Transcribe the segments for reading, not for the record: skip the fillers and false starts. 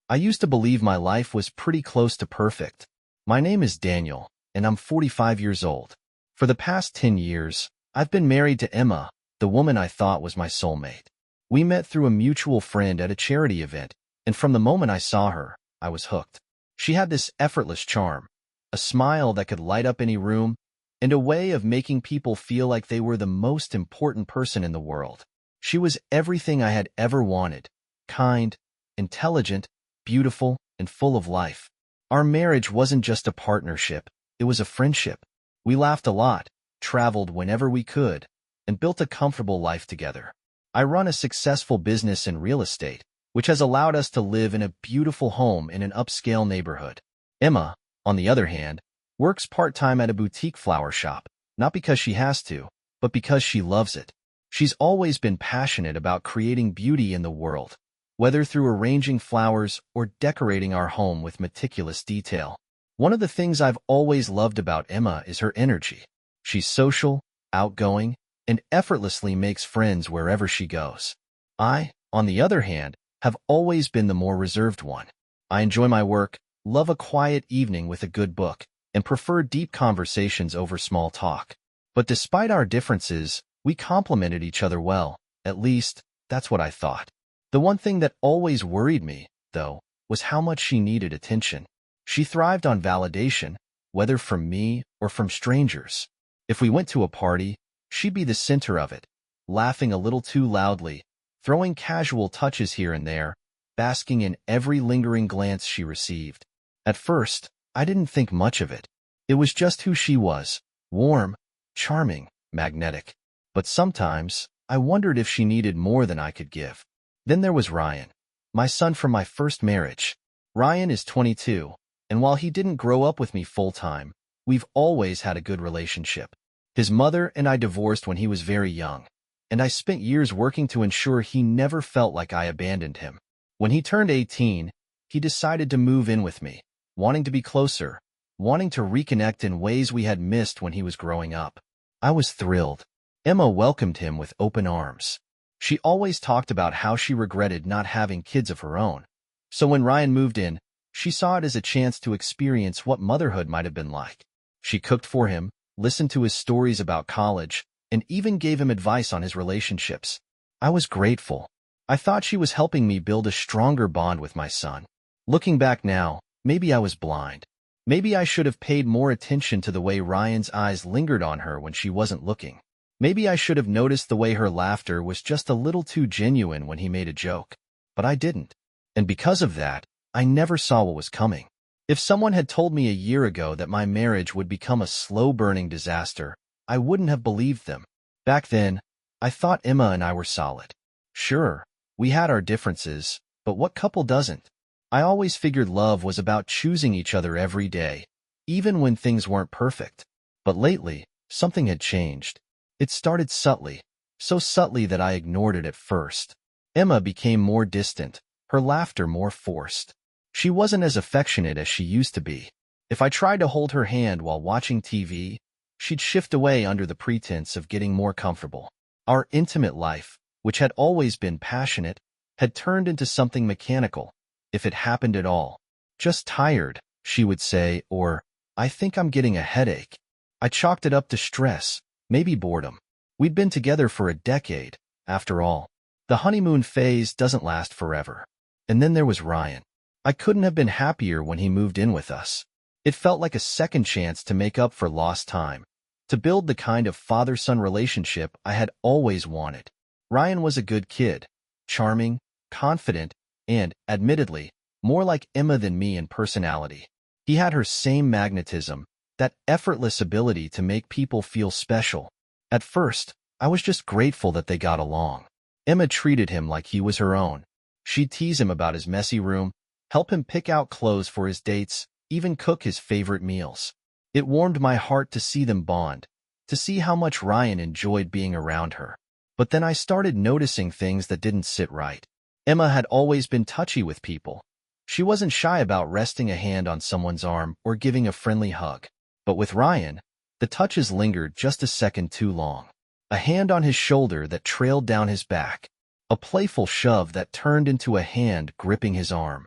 I used to believe my life was pretty close to perfect. My name is Daniel, and I'm 45 years old. For the past 10 years, I've been married to Emma, the woman I thought was my soulmate. We met through a mutual friend at a charity event, and from the moment I saw her, I was hooked. She had this effortless charm, a smile that could light up any room, and a way of making people feel like they were the most important person in the world. She was everything I had ever wanted: kind, intelligent, beautiful, and full of life. Our marriage wasn't just a partnership, it was a friendship. We laughed a lot, traveled whenever we could, and built a comfortable life together. I run a successful business in real estate, which has allowed us to live in a beautiful home in an upscale neighborhood. Emma, on the other hand, works part-time at a boutique flower shop, not because she has to, but because she loves it. She's always been passionate about creating beauty in the world, whether through arranging flowers or decorating our home with meticulous detail. One of the things I've always loved about Emma is her energy. She's social, outgoing, and effortlessly makes friends wherever she goes. I, on the other hand, have always been the more reserved one. I enjoy my work, love a quiet evening with a good book, and prefer deep conversations over small talk. But despite our differences, we complemented each other well. At least, that's what I thought. The one thing that always worried me, though, was how much she needed attention. She thrived on validation, whether from me or from strangers. If we went to a party, she'd be the center of it, laughing a little too loudly, throwing casual touches here and there, basking in every lingering glance she received. At first, I didn't think much of it. It was just who she was: warm, charming, magnetic. But sometimes, I wondered if she needed more than I could give. Then there was Ryan, my son from my first marriage. Ryan is 22, and while he didn't grow up with me full-time, we've always had a good relationship. His mother and I divorced when he was very young, and I spent years working to ensure he never felt like I abandoned him. When he turned 18, he decided to move in with me, wanting to be closer, wanting to reconnect in ways we had missed when he was growing up. I was thrilled. Emma welcomed him with open arms. She always talked about how she regretted not having kids of her own. So when Ryan moved in, she saw it as a chance to experience what motherhood might have been like. She cooked for him, listened to his stories about college, and even gave him advice on his relationships. I was grateful. I thought she was helping me build a stronger bond with my son. Looking back now, maybe I was blind. Maybe I should have paid more attention to the way Ryan's eyes lingered on her when she wasn't looking. Maybe I should have noticed the way her laughter was just a little too genuine when he made a joke. But I didn't. And because of that, I never saw what was coming. If someone had told me a year ago that my marriage would become a slow-burning disaster, I wouldn't have believed them. Back then, I thought Emma and I were solid. Sure, we had our differences, but what couple doesn't? I always figured love was about choosing each other every day, even when things weren't perfect. But lately, something had changed. It started subtly, so subtly that I ignored it at first. Emma became more distant, her laughter more forced. She wasn't as affectionate as she used to be. If I tried to hold her hand while watching TV, she'd shift away under the pretense of getting more comfortable. Our intimate life, which had always been passionate, had turned into something mechanical, if it happened at all. "Just tired," she would say, or, "I think I'm getting a headache." I chalked it up to stress, maybe boredom. We'd been together for a decade, after all. The honeymoon phase doesn't last forever. And then there was Ryan. I couldn't have been happier when he moved in with us. It felt like a second chance to make up for lost time, to build the kind of father-son relationship I had always wanted. Ryan was a good kid, charming, confident, and, admittedly, more like Emma than me in personality. He had her same magnetism, that effortless ability to make people feel special. At first, I was just grateful that they got along. Emma treated him like he was her own. She'd tease him about his messy room, help him pick out clothes for his dates, even cook his favorite meals. It warmed my heart to see them bond, to see how much Ryan enjoyed being around her. But then I started noticing things that didn't sit right. Emma had always been touchy with people. She wasn't shy about resting a hand on someone's arm or giving a friendly hug. But with Ryan, the touches lingered just a second too long. A hand on his shoulder that trailed down his back. A playful shove that turned into a hand gripping his arm.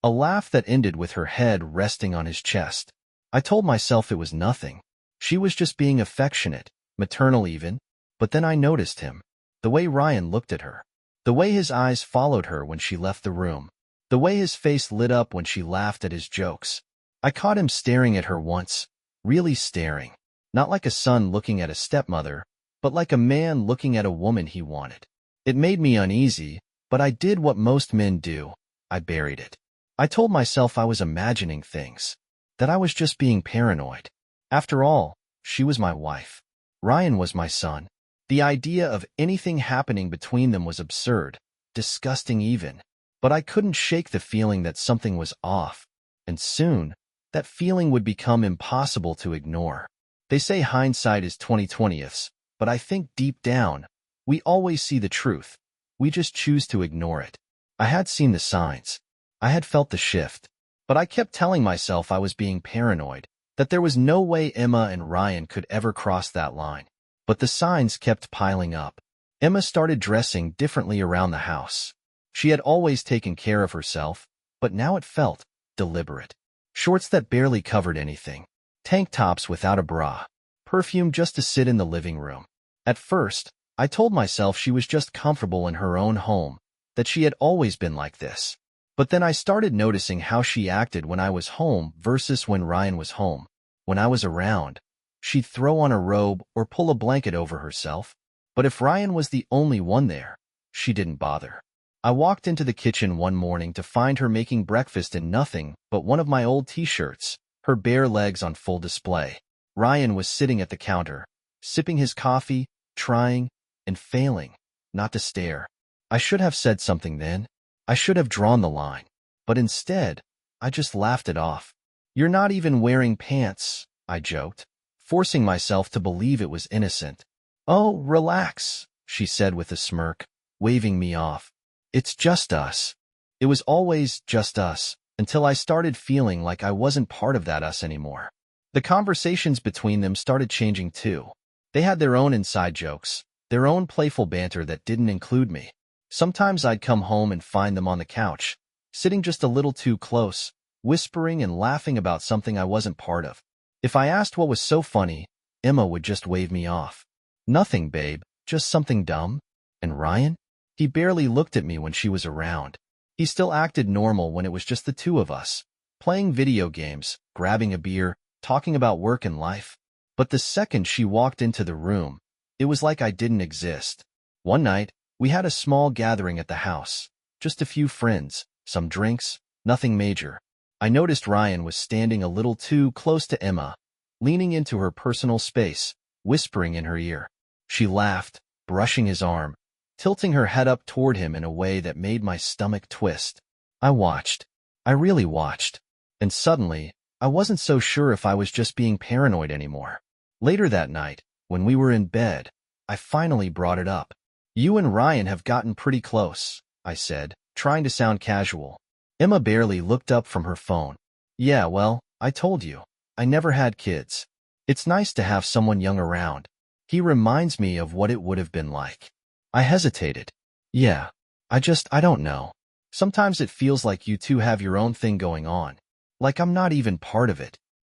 A laugh that ended with her head resting on his chest. I told myself it was nothing. She was just being affectionate, maternal even. But then I noticed him. The way Ryan looked at her. The way his eyes followed her when she left the room. The way his face lit up when she laughed at his jokes. I caught him staring at her once, really staring. Not like a son looking at a stepmother, but like a man looking at a woman he wanted. It made me uneasy, but I did what most men do. I buried it. I told myself I was imagining things, that I was just being paranoid. After all, she was my wife. Ryan was my son. The idea of anything happening between them was absurd, disgusting even. But I couldn't shake the feeling that something was off, and soon, that feeling would become impossible to ignore. They say hindsight is 20/20ths, but I think deep down, we always see the truth. We just choose to ignore it. I had seen the signs. I had felt the shift. But I kept telling myself I was being paranoid, that there was no way Emma and Ryan could ever cross that line. But the signs kept piling up. Emma started dressing differently around the house. She had always taken care of herself, but now it felt deliberate. Shorts that barely covered anything. Tank tops without a bra. Perfume just to sit in the living room. At first, I told myself she was just comfortable in her own home, that she had always been like this. But then I started noticing how she acted when I was home versus when Ryan was home. When I was around, she'd throw on a robe or pull a blanket over herself. But if Ryan was the only one there, she didn't bother. I walked into the kitchen one morning to find her making breakfast in nothing but one of my old t-shirts, her bare legs on full display. Ryan was sitting at the counter, sipping his coffee, trying and failing not to stare. I should have said something then. I should have drawn the line. But instead, I just laughed it off. "You're not even wearing pants," I joked, forcing myself to believe it was innocent. "Oh, relax," she said with a smirk, waving me off. "It's just us." It was always just us, until I started feeling like I wasn't part of that us anymore. The conversations between them started changing too. They had their own inside jokes, their own playful banter that didn't include me. Sometimes I'd come home and find them on the couch, sitting just a little too close, whispering and laughing about something I wasn't part of. If I asked what was so funny, Emma would just wave me off. "Nothing, babe, just something dumb." And Ryan? He barely looked at me when she was around. He still acted normal when it was just the two of us, playing video games, grabbing a beer, talking about work and life. But the second she walked into the room, it was like I didn't exist. One night, we had a small gathering at the house, just a few friends, some drinks, nothing major. I noticed Ryan was standing a little too close to Emma, leaning into her personal space, whispering in her ear. She laughed, brushing his arm, tilting her head up toward him in a way that made my stomach twist. I watched. I really watched. And suddenly, I wasn't so sure if I was just being paranoid anymore. Later that night, when we were in bed, I finally brought it up. "You and Ryan have gotten pretty close," I said, trying to sound casual. Emma barely looked up from her phone. "Yeah, well, I told you. I never had kids. It's nice to have someone young around. He reminds me of what it would have been like." I hesitated. "Yeah, I don't know. Sometimes it feels like you two have your own thing going on. Like I'm not even part of it."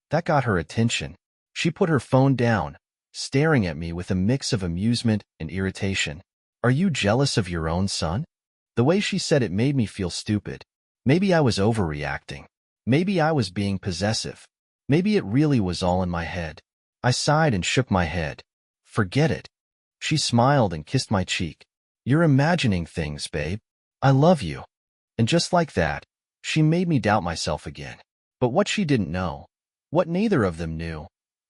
That got her attention. She put her phone down, staring at me with a mix of amusement and irritation. "Are you jealous of your own son?" The way she said it made me feel stupid. Maybe I was overreacting. Maybe I was being possessive. Maybe it really was all in my head. I sighed and shook my head. "Forget it." She smiled and kissed my cheek. "You're imagining things, babe. I love you." And just like that, she made me doubt myself again. But what she didn't know, what neither of them knew,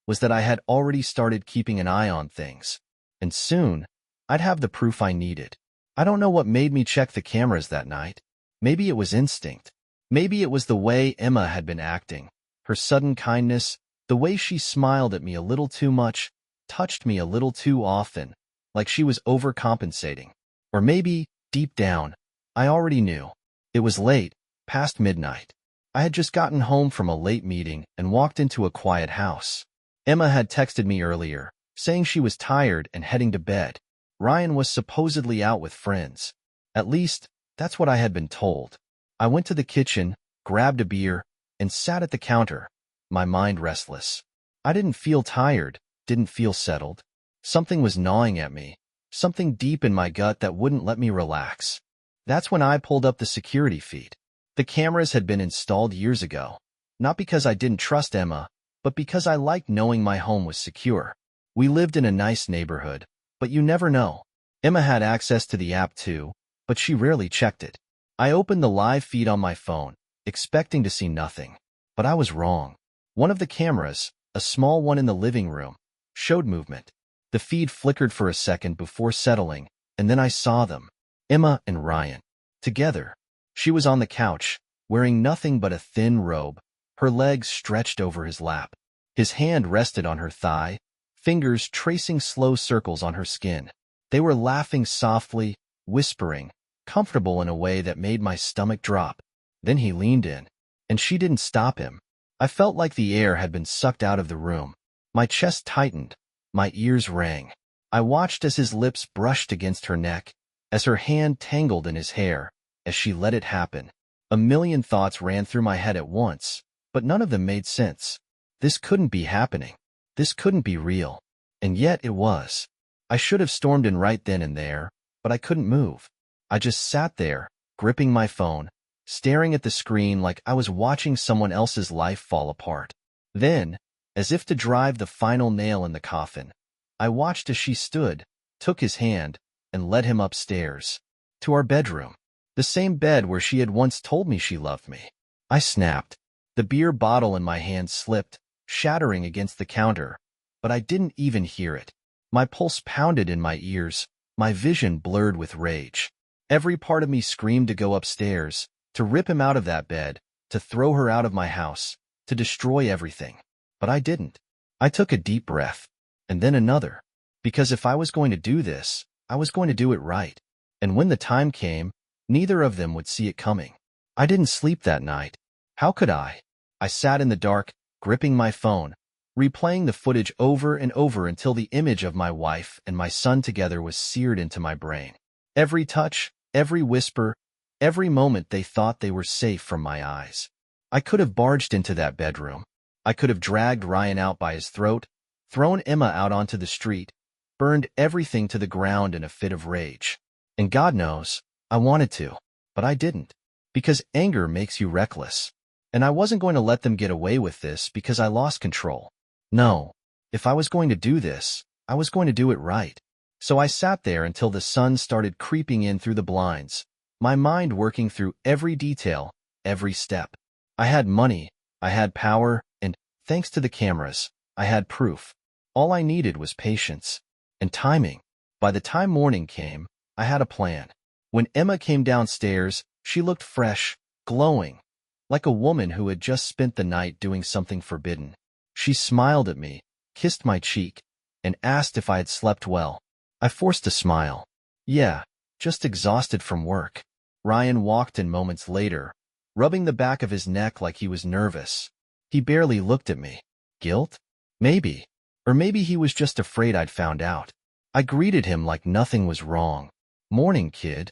was that I had already started keeping an eye on things. And soon, I'd have the proof I needed. I don't know what made me check the cameras that night. Maybe it was instinct. Maybe it was the way Emma had been acting. Her sudden kindness, the way she smiled at me a little too much, touched me a little too often, like she was overcompensating. Or maybe, deep down, I already knew. It was late, past midnight. I had just gotten home from a late meeting and walked into a quiet house. Emma had texted me earlier, saying she was tired and heading to bed. Ryan was supposedly out with friends. At least, that's what I had been told. I went to the kitchen, grabbed a beer, and sat at the counter, my mind restless. I didn't feel tired, didn't feel settled. Something was gnawing at me, something deep in my gut that wouldn't let me relax. That's when I pulled up the security feed. The cameras had been installed years ago, not because I didn't trust Emma, but because I liked knowing my home was secure. We lived in a nice neighborhood, but you never know. Emma had access to the app too, but she rarely checked it. I opened the live feed on my phone, expecting to see nothing. But I was wrong. One of the cameras, a small one in the living room, showed movement. The feed flickered for a second before settling, and then I saw them. Emma and Ryan. Together. She was on the couch, wearing nothing but a thin robe, her legs stretched over his lap. His hand rested on her thigh, fingers tracing slow circles on her skin. They were laughing softly, whispering, comfortable in a way that made my stomach drop. Then he leaned in, and she didn't stop him. I felt like the air had been sucked out of the room. My chest tightened, my ears rang. I watched as his lips brushed against her neck, as her hand tangled in his hair, as she let it happen. A million thoughts ran through my head at once, but none of them made sense. This couldn't be happening. This couldn't be real. And yet it was. I should have stormed in right then and there, but I couldn't move. I just sat there, gripping my phone, staring at the screen like I was watching someone else's life fall apart. Then, as if to drive the final nail in the coffin, I watched as she stood, took his hand, and led him upstairs. To our bedroom. The same bed where she had once told me she loved me. I snapped. The beer bottle in my hand slipped, shattering against the counter, but I didn't even hear it. My pulse pounded in my ears, my vision blurred with rage. Every part of me screamed to go upstairs, to rip him out of that bed, to throw her out of my house, to destroy everything. But I didn't. I took a deep breath, and then another. Because if I was going to do this, I was going to do it right. And when the time came, neither of them would see it coming. I didn't sleep that night. How could I? I sat in the dark, gripping my phone, replaying the footage over and over until the image of my wife and my son together was seared into my brain. Every touch, every whisper, every moment they thought they were safe from my eyes. I could have barged into that bedroom. I could have dragged Ryan out by his throat, thrown Emma out onto the street, burned everything to the ground in a fit of rage. And God knows, I wanted to, but I didn't. Because anger makes you reckless. And I wasn't going to let them get away with this because I lost control. No, if I was going to do this, I was going to do it right. So I sat there until the sun started creeping in through the blinds, my mind working through every detail, every step. I had money, I had power, and, thanks to the cameras, I had proof. All I needed was patience. And timing. By the time morning came, I had a plan. When Emma came downstairs, she looked fresh, glowing, like a woman who had just spent the night doing something forbidden. She smiled at me, kissed my cheek, and asked if I had slept well. I forced a smile. Yeah, just exhausted from work. Ryan walked in moments later, rubbing the back of his neck like he was nervous. He barely looked at me. Guilt? Maybe. Or maybe he was just afraid I'd found out. I greeted him like nothing was wrong. Morning, kid.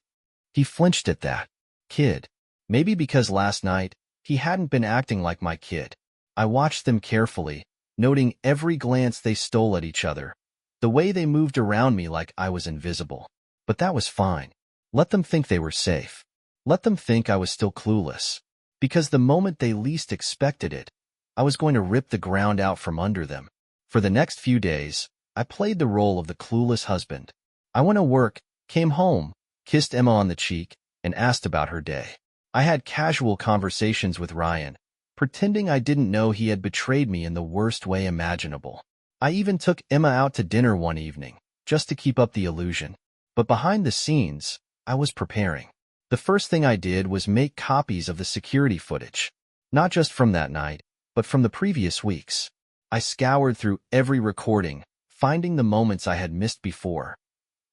He flinched at that. Kid. Maybe because last night, he hadn't been acting like my kid. I watched them carefully, noting every glance they stole at each other, the way they moved around me like I was invisible. But that was fine. Let them think they were safe. Let them think I was still clueless. Because the moment they least expected it, I was going to rip the ground out from under them. For the next few days, I played the role of the clueless husband. I went to work, came home, kissed Emma on the cheek, and asked about her day. I had casual conversations with Ryan, pretending I didn't know he had betrayed me in the worst way imaginable. I even took Emma out to dinner one evening, just to keep up the illusion. But behind the scenes, I was preparing. The first thing I did was make copies of the security footage. Not just from that night, but from the previous weeks. I scoured through every recording, finding the moments I had missed before.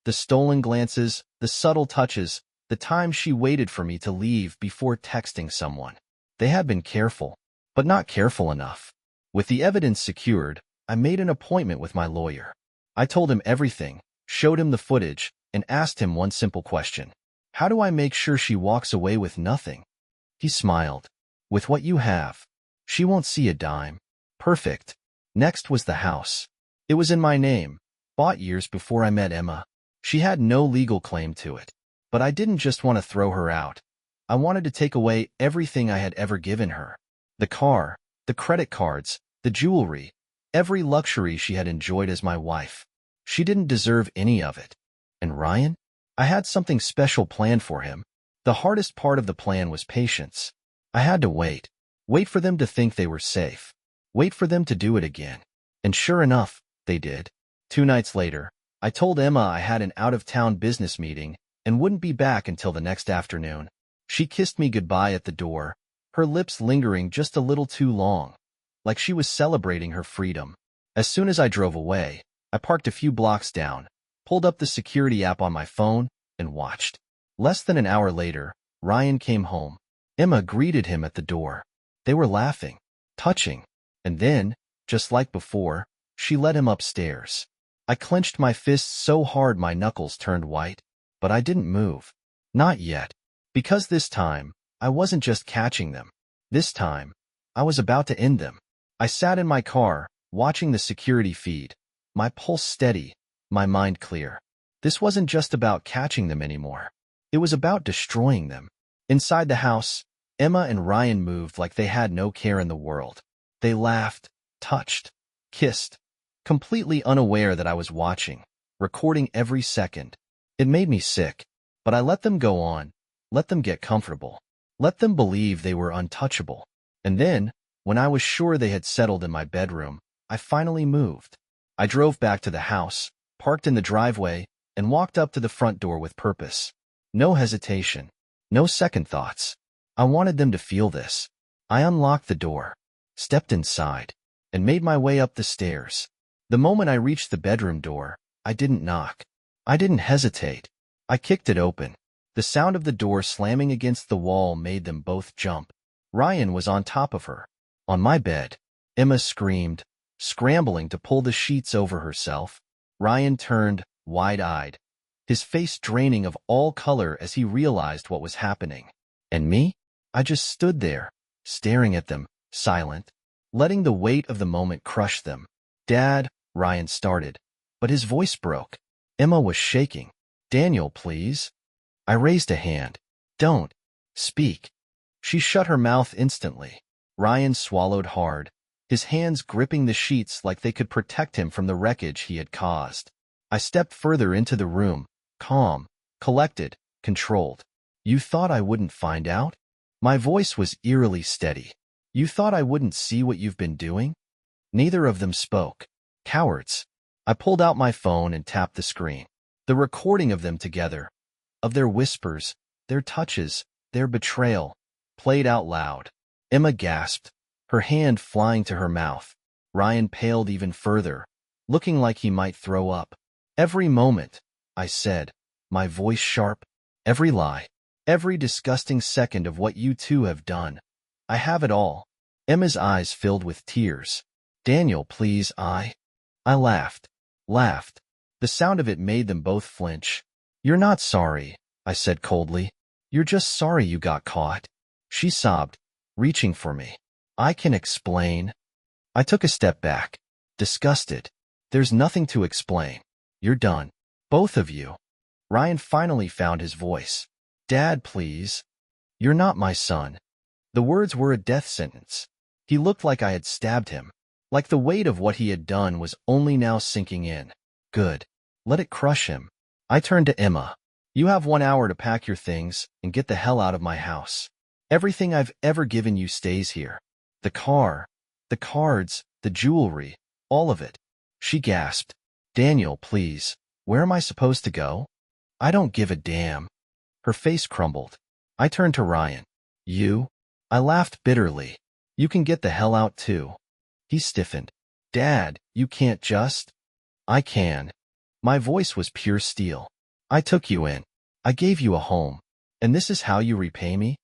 The stolen glances, the subtle touches, the time she waited for me to leave before texting someone. They had been careful, but not careful enough. With the evidence secured, I made an appointment with my lawyer. I told him everything, showed him the footage, and asked him one simple question. How do I make sure she walks away with nothing? He smiled. With what you have, she won't see a dime. Perfect. Next was the house. It was in my name, bought years before I met Emma. She had no legal claim to it. But I didn't just want to throw her out. I wanted to take away everything I had ever given her. The car, the credit cards, the jewelry, every luxury she had enjoyed as my wife. She didn't deserve any of it. And Ryan? I had something special planned for him. The hardest part of the plan was patience. I had to wait. Wait for them to think they were safe. Wait for them to do it again. And sure enough, they did. 2 nights later, I told Emma I had an out-of-town business meeting and wouldn't be back until the next afternoon. She kissed me goodbye at the door, her lips lingering just a little too long, like she was celebrating her freedom. As soon as I drove away, I parked a few blocks down, pulled up the security app on my phone, and watched. Less than an hour later, Ryan came home. Emma greeted him at the door. They were laughing, touching, and then, just like before, she led him upstairs. I clenched my fists so hard my knuckles turned white, but I didn't move. Not yet. Because this time, I wasn't just catching them. This time, I was about to end them. I sat in my car, watching the security feed, my pulse steady, my mind clear. This wasn't just about catching them anymore. It was about destroying them. Inside the house, Emma and Ryan moved like they had no care in the world. They laughed, touched, kissed, completely unaware that I was watching, recording every second. It made me sick, but I let them go on, let them get comfortable, let them believe they were untouchable. And then, when I was sure they had settled in my bedroom, I finally moved. I drove back to the house, parked in the driveway, and walked up to the front door with purpose. No hesitation, no second thoughts. I wanted them to feel this. I unlocked the door, stepped inside, and made my way up the stairs. The moment I reached the bedroom door, I didn't knock. I didn't hesitate. I kicked it open. The sound of the door slamming against the wall made them both jump. Ryan was on top of her. On my bed, Emma screamed, scrambling to pull the sheets over herself. Ryan turned, wide-eyed, his face draining of all color as he realized what was happening. And me? I just stood there, staring at them, silent, letting the weight of the moment crush them. "Dad," Ryan started, but his voice broke. Emma was shaking. "Daniel, please." I raised a hand. "Don't. Speak." She shut her mouth instantly. Ryan swallowed hard, his hands gripping the sheets like they could protect him from the wreckage he had caused. I stepped further into the room, calm, collected, controlled. "You thought I wouldn't find out?" My voice was eerily steady. "You thought I wouldn't see what you've been doing?" Neither of them spoke. Cowards. I pulled out my phone and tapped the screen. The recording of them together, of their whispers, their touches, their betrayal, played out loud. Emma gasped, her hand flying to her mouth. Ryan paled even further, looking like he might throw up. "Every moment," I said, my voice sharp, "every lie, every disgusting second of what you two have done. I have it all." Emma's eyes filled with tears. "Daniel, please, I laughed. The sound of it made them both flinch. "You're not sorry," I said coldly. "You're just sorry you got caught." She sobbed, reaching for me. "I can explain." I took a step back, disgusted. "There's nothing to explain. You're done. Both of you." Ryan finally found his voice. "Dad, please. You're not my son." The words were a death sentence. He looked like I had stabbed him, like the weight of what he had done was only now sinking in. Good. Let it crush him. I turned to Emma. "You have 1 hour to pack your things and get the hell out of my house. Everything I've ever given you stays here. The car, the cards, the jewelry, all of it." She gasped. "Daniel, please, where am I supposed to go?" "I don't give a damn." Her face crumbled. I turned to Ryan. "You?" I laughed bitterly. "You can get the hell out too." He stiffened. "Dad, you can't just." "I can." My voice was pure steel. "I took you in. I gave you a home. And this is how you repay me?"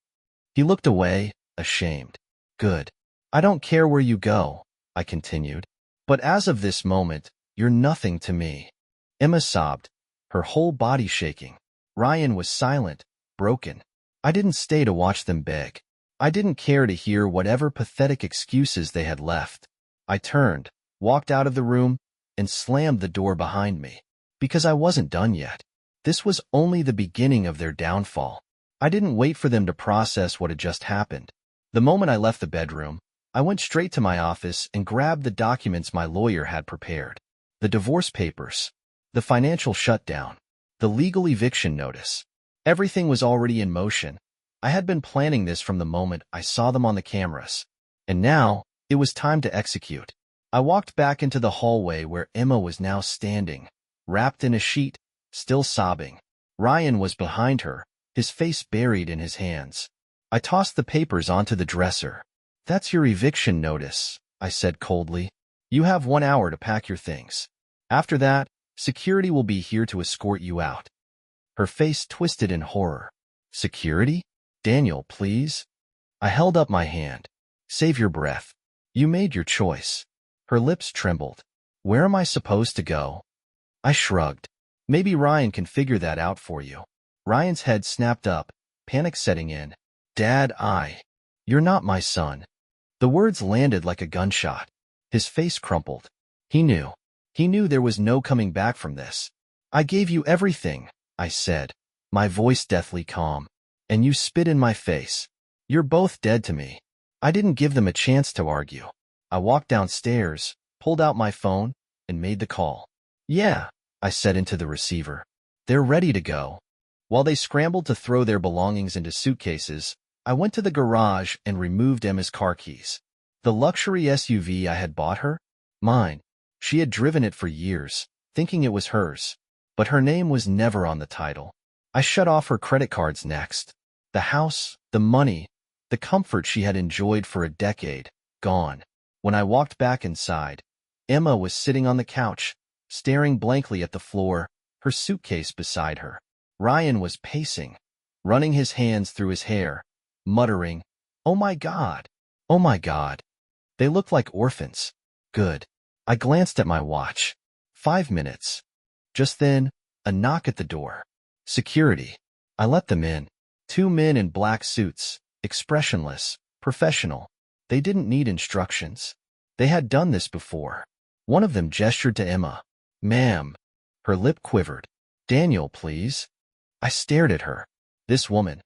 He looked away, ashamed. "Good. I don't care where you go," I continued. "But as of this moment, you're nothing to me." Emma sobbed, her whole body shaking. Ryan was silent, broken. I didn't stay to watch them beg. I didn't care to hear whatever pathetic excuses they had left. I turned, walked out of the room, and slammed the door behind me. Because I wasn't done yet. This was only the beginning of their downfall. I didn't wait for them to process what had just happened. The moment I left the bedroom, I went straight to my office and grabbed the documents my lawyer had prepared. The divorce papers, the financial shutdown, the legal eviction notice. Everything was already in motion. I had been planning this from the moment I saw them on the cameras. And now, it was time to execute. I walked back into the hallway where Emma was now standing, wrapped in a sheet, still sobbing. Ryan was behind her, his face buried in his hands. I tossed the papers onto the dresser. "That's your eviction notice," I said coldly. "You have 1 hour to pack your things. After that, security will be here to escort you out." Her face twisted in horror. "Security? Daniel, please." I held up my hand. "Save your breath. You made your choice." Her lips trembled. "Where am I supposed to go?" I shrugged. "Maybe Ryan can figure that out for you." Ryan's head snapped up, panic setting in. "Dad, You're not my son." The words landed like a gunshot. His face crumpled. He knew. He knew there was no coming back from this. "I gave you everything," I said, my voice deathly calm. "And you spit in my face. You're both dead to me." I didn't give them a chance to argue. I walked downstairs, pulled out my phone, and made the call. "Yeah," I said into the receiver. "They're ready to go." While they scrambled to throw their belongings into suitcases, I went to the garage and removed Emma's car keys. The luxury SUV I had bought her? Mine. She had driven it for years, thinking it was hers. But her name was never on the title. I shut off her credit cards next. The house, the money, the comfort she had enjoyed for a decade, gone. When I walked back inside, Emma was sitting on the couch, staring blankly at the floor, her suitcase beside her. Ryan was pacing, running his hands through his hair, muttering, "Oh my God! Oh my God!" They looked like orphans. Good. I glanced at my watch. 5 minutes. Just then, a knock at the door. Security. I let them in. 2 men in black suits, expressionless, professional. They didn't need instructions. They had done this before. One of them gestured to Emma. "Ma'am." Her lip quivered. "Daniel, please." I stared at her. This woman,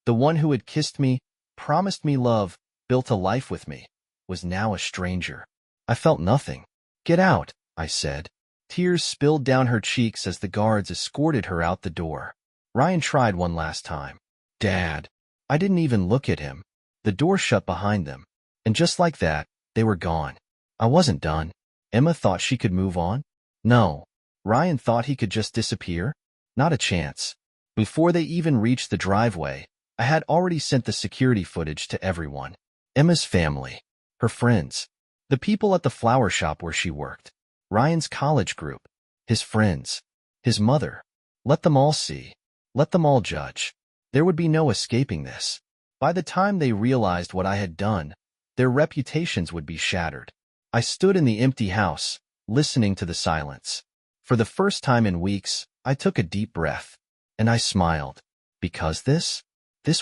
the one who had kissed me, promised me love, built a life with me, was now a stranger. I felt nothing. "Get out," I said. Tears spilled down her cheeks as the guards escorted her out the door. Ryan tried one last time. "Dad." I didn't even look at him. The door shut behind them. And just like that, they were gone. I wasn't done. Emma thought she could move on? No. Ryan thought he could just disappear? Not a chance. Before they even reached the driveway, I had already sent the security footage to everyone. Emma's family, her friends, the people at the flower shop where she worked, Ryan's college group, his friends, his mother. Let them all see. Let them all judge. There would be no escaping this. By the time they realized what I had done, their reputations would be shattered. I stood in the empty house, listening to the silence. For the first time in weeks, I took a deep breath. And I smiled. Because this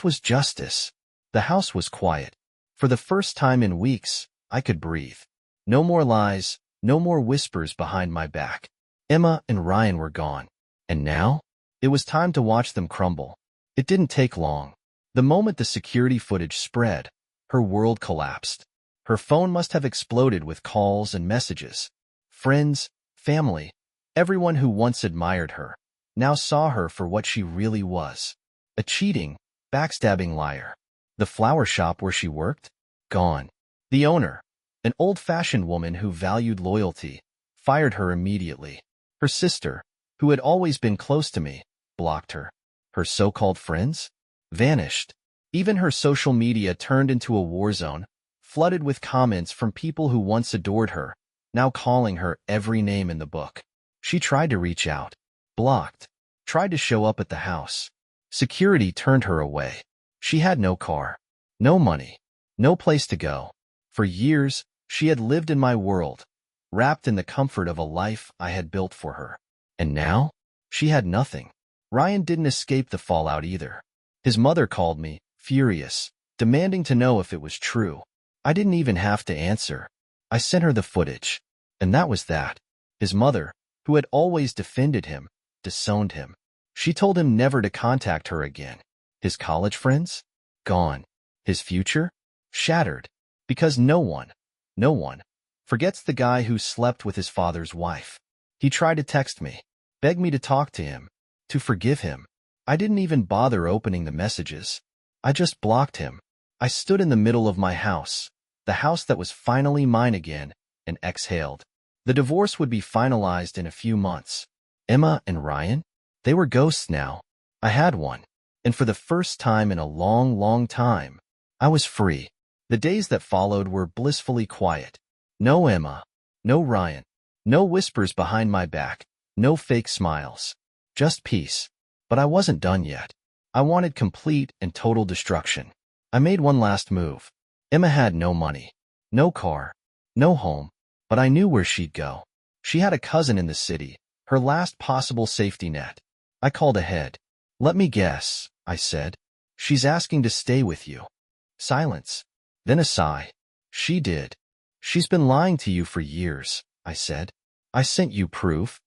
was justice. The house was quiet. For the first time in weeks, I could breathe. No more lies, no more whispers behind my back. Emma and Ryan were gone. And now? It was time to watch them crumble. It didn't take long. The moment the security footage spread, her world collapsed. Her phone must have exploded with calls and messages. Friends, family, everyone who once admired her, now saw her for what she really was. A cheating, backstabbing liar. The flower shop where she worked? Gone. The owner, an old-fashioned woman who valued loyalty, fired her immediately. Her sister, who had always been close to me, blocked her. Her so-called friends? Vanished. Even her social media turned into a war zone, flooded with comments from people who once adored her, now calling her every name in the book. She tried to reach out. Blocked. Tried to show up at the house. Security turned her away. She had no car, no money, no place to go. For years, she had lived in my world, wrapped in the comfort of a life I had built for her. And now, she had nothing. Ryan didn't escape the fallout either. His mother called me, furious, demanding to know if it was true. I didn't even have to answer. I sent her the footage. And that was that. His mother, who had always defended him, disowned him. She told him never to contact her again. His college friends? Gone. His future? Shattered. Because no one forgets the guy who slept with his father's wife. He tried to text me, beg me to talk to him, to forgive him. I didn't even bother opening the messages. I just blocked him. I stood in the middle of my house, the house that was finally mine again, and exhaled. The divorce would be finalized in a few months. Emma and Ryan? They were ghosts now. I had one. And for the first time in a long, long time, I was free. The days that followed were blissfully quiet. No Emma. No Ryan. No whispers behind my back. No fake smiles. Just peace. But I wasn't done yet. I wanted complete and total destruction. I made one last move. Emma had no money, no car, no home, but I knew where she'd go. She had a cousin in the city, her last possible safety net. I called ahead. "Let me guess," I said. "She's asking to stay with you." Silence. Then a sigh. "She did. She's been lying to you for years," I said. "I sent you proof."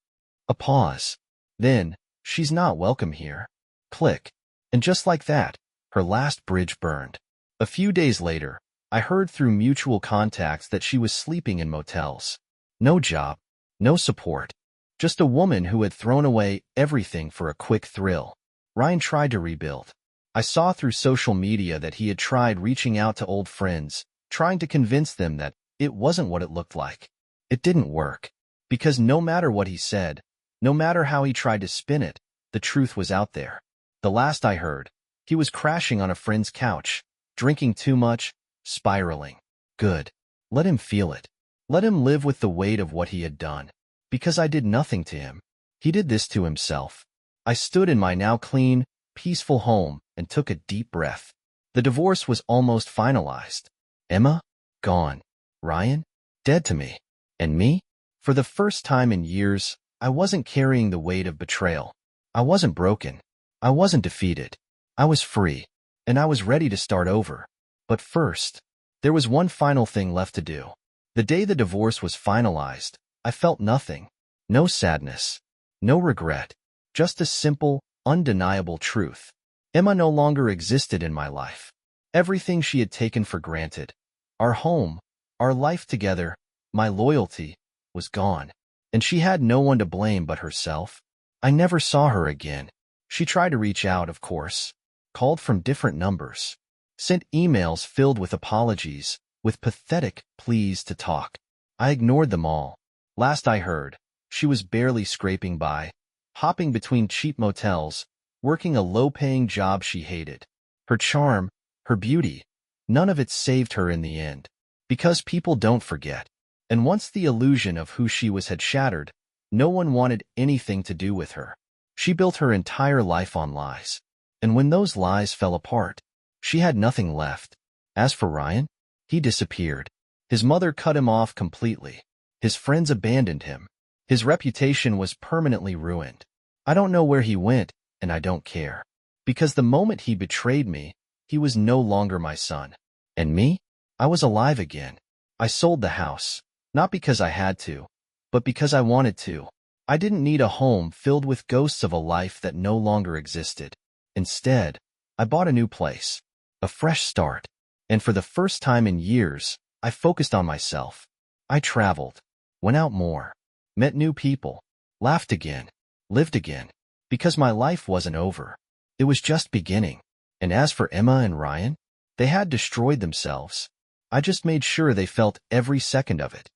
A pause. Then, "She's not welcome here." Click. And just like that, her last bridge burned. A few days later, I heard through mutual contacts that she was sleeping in motels. No job, no support. Just a woman who had thrown away everything for a quick thrill. Ryan tried to rebuild. I saw through social media that he had tried reaching out to old friends, trying to convince them that it wasn't what it looked like. It didn't work. Because no matter what he said, no matter how he tried to spin it, the truth was out there. The last I heard, he was crashing on a friend's couch, drinking too much, spiraling. Good. Let him feel it. Let him live with the weight of what he had done. Because I did nothing to him. He did this to himself. I stood in my now clean, peaceful home and took a deep breath. The divorce was almost finalized. Emma? Gone. Ryan? Dead to me. And me? For the first time in years, I wasn't carrying the weight of betrayal. I wasn't broken. I wasn't defeated. I was free. And I was ready to start over. But first, there was one final thing left to do. The day the divorce was finalized, I felt nothing. No sadness. No regret. Just a simple, undeniable truth. Emma no longer existed in my life. Everything she had taken for granted, our home, our life together, my loyalty, was gone. And she had no one to blame but herself. I never saw her again. She tried to reach out, of course, called from different numbers, sent emails filled with apologies, with pathetic pleas to talk. I ignored them all. Last I heard, she was barely scraping by, hopping between cheap motels, working a low-paying job she hated. Her charm, her beauty, none of it saved her in the end. Because people don't forget. And once the illusion of who she was had shattered, no one wanted anything to do with her. She built her entire life on lies. And when those lies fell apart, she had nothing left. As for Ryan, he disappeared. His mother cut him off completely. His friends abandoned him. His reputation was permanently ruined. I don't know where he went, and I don't care. Because the moment he betrayed me, he was no longer my son. And me? I was alive again. I sold the house, not because I had to, but because I wanted to. I didn't need a home filled with ghosts of a life that no longer existed. Instead, I bought a new place, a fresh start. And for the first time in years, I focused on myself. I traveled, went out more, met new people, laughed again, lived again. Because my life wasn't over. It was just beginning. And as for Emma and Ryan, they had destroyed themselves. I just made sure they felt every second of it.